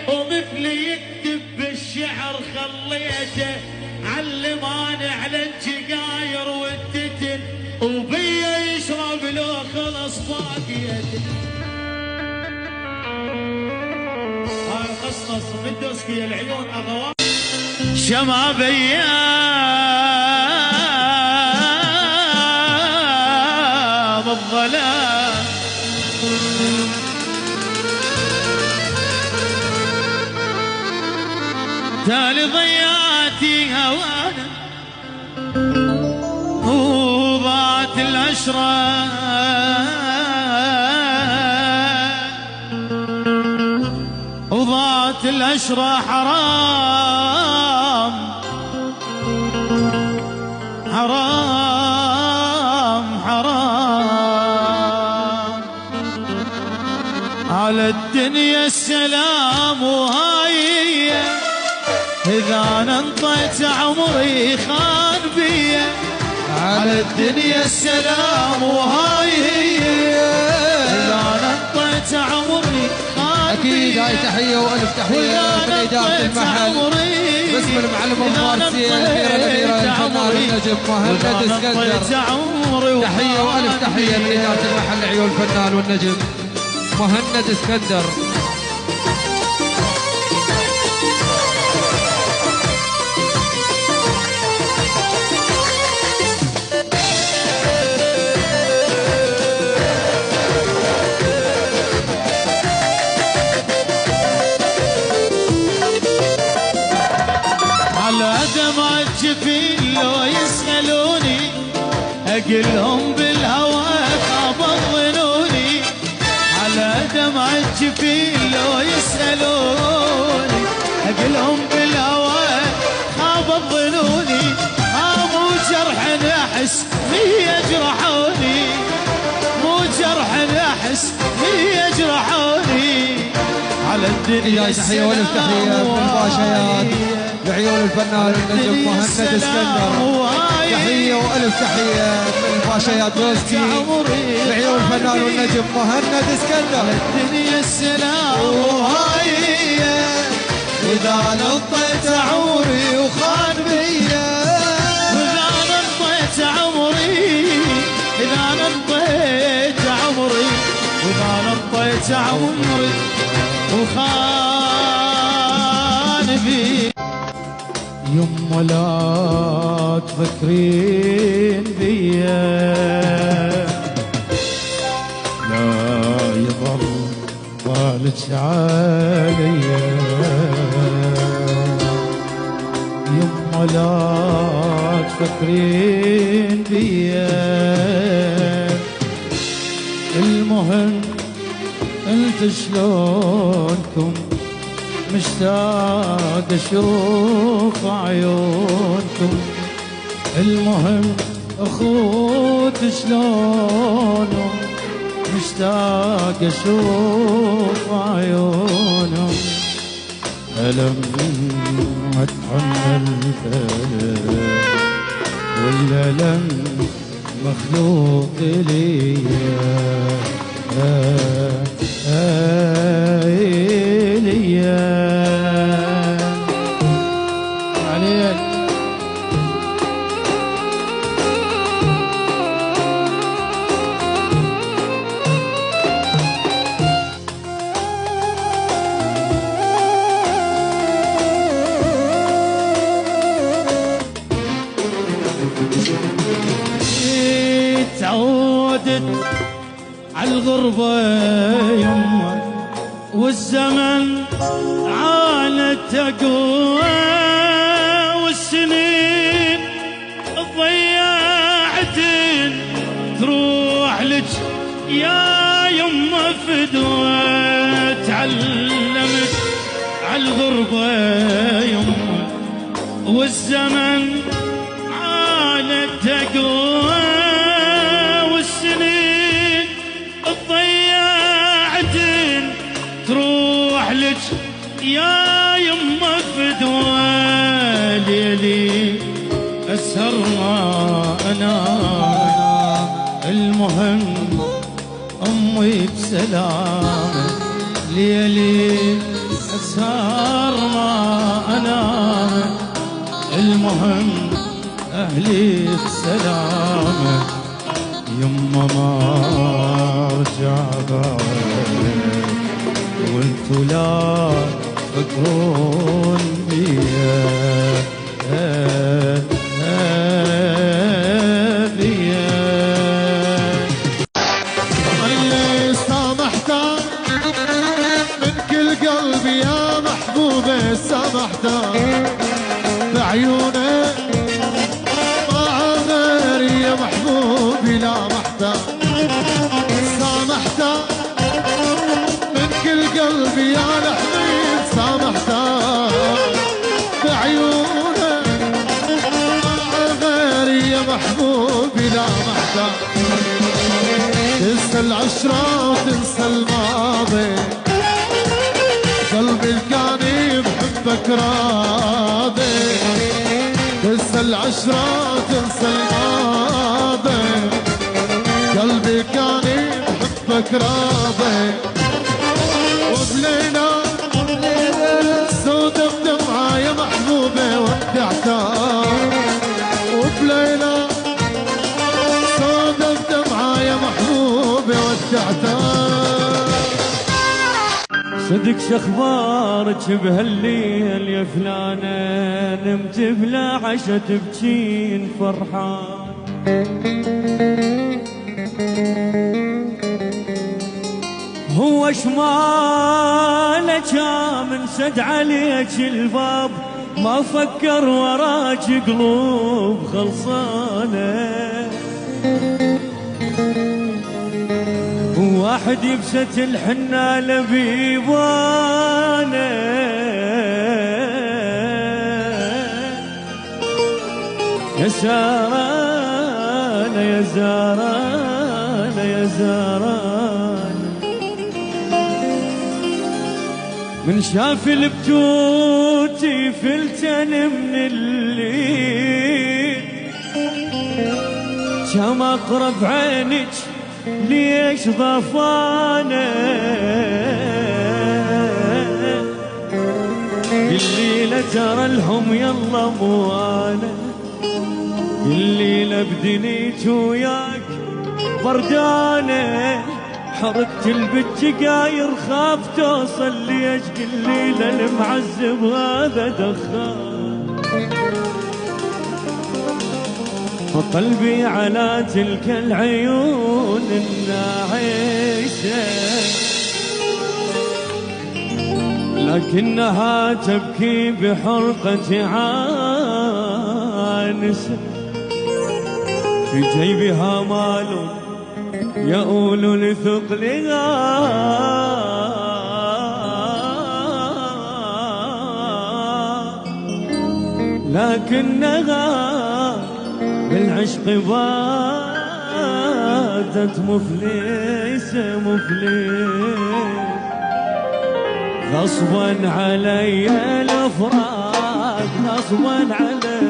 ومثلي يكتب بالشعر خليته، علمان على الجقاير والتتن، وبيا يشرب لو خلص باقيته. هاي قصص من دوسكي العيون اغوار شماب ايام الظلام، تالي ضياتي هوانا وضاعت العشرة، وضاعت العشرة حرام حرام حرام على الدنيا السلام، وهاي إذا أنا انطيت عمري خان بيا، على الدنيا السلام وهاي هي، إذا أنا انطيت عمري خان بيا. أكيد هاي تحية وألف تحية من إدارة المحل باسم المعلم الفارسي الأميرة الفنان النجم مهند اسكندر. تحية وألف تحية من إدارة المحل عيون الفنان والنجم مهند اسكندر. الجفين لو يسألوني أقلهم بالهوى خاب ظنوني، على دمع الجفين لو يسألوني أقلهم بالهوى خاب ظنوني، مو جرح أحس فيه يجرحوني، مو جرح أحس فيه يجرحوني، على الدنيا تحية والف تحية من الباشيات لعيون الفنان النجم مهند اسكندر. تحية وألف تحية من الباشيات دوسكي لعيون الفنان والنجم مهند اسكندر. الدنيا السلام وهاي إذا نطيت عمري وخان بيا، إذا نطيت عمري، إذا نطيت عمري، إذا نطيت عمري وخان بيا. يما لا تفكرين بيا، لا يظل بالك عليا، يما لا تفكرين بيا، المهم انت شلونكم مشتاق اشوف عيونكم، المهم اخوت شلونهم مشتاق اشوف عيونهم، ألم اتحمل ولا لم مخلوق لي عليك. تعودت عالغربة يمه والزمن عانت قوة، والسنين ضيعتن تروح لك يا يمه فدوة، تعلمت عالغربة يمه والزمن عانت قوة، والسنين ضيعتن تروح لك يا يمه فدوة، ليلي أسهر ما أنام، المهم أمي بسلامة، ليلي سهر ما انام، المهم اهلي بسلامه، يما ما ارجع بعد وانتو لا تفكرون بيا اللي سامحته من كل قلبي يا محبوبه، سامحته بعيونه مع غيري يا محبوبي لا محته، سامحته من كل قلبي يا الحبيب، سامحته بعيونه مع غيري يا محبوبي لا محته، تنسى العشرة وتنسى الماضي، قلبي كان بحبك راضي، تنسى العشرة وتنسى الماضي، قلبي كان بحبك راضي، وبليلة سودة بدمعة يا محبوبة ودعتها، وبليلة سودة بدمعة يا محبوبة ودعتها. صدق شخبارك بهالليل يا فلانة، نمت بلا عشا تبكين فرحان، هو شمالك من سد عليك الباب، ما فكر وراك قلوب خلصانة، واحد يبست الحنة لبيبانة، يا زارانة يا زارانة يا زارانة، من شاف البتوتي فلتن من الليل، كم اقرب عينك ليش ضفانه، الليلة ترى لهم يلا مو انا، الليلة بدنيت وياك بردانه، حرقت البتقاير خاف توصل ليش الليلة المعذب هذا دخان، وقلبي على تلك العيون الناعسة، لكنها تبكي بحرقة عانسة، في جيبها مال يؤول لثقلها، لكنها بالعشق باتت مفلسة مفلس، غصبا علي الافراق غصبا علي،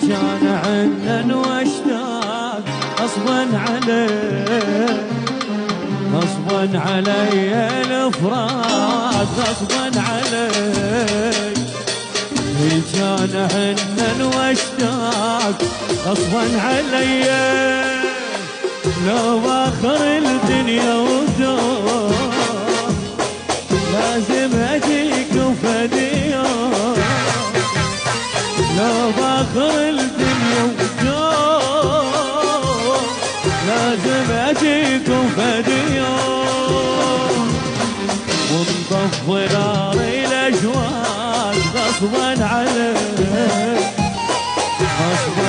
كان عنن واشتاق غصبا علي، غصبا علي الافراق غصبا علي، كان عنن واشتاق غصبا علي، لو باخر الدنيا ودور لازم اجيك وفدية، لو باخر الدنيا ودور لازم اجيك وفدية، ونطفي نار الاشواق غصبا عليك غصبا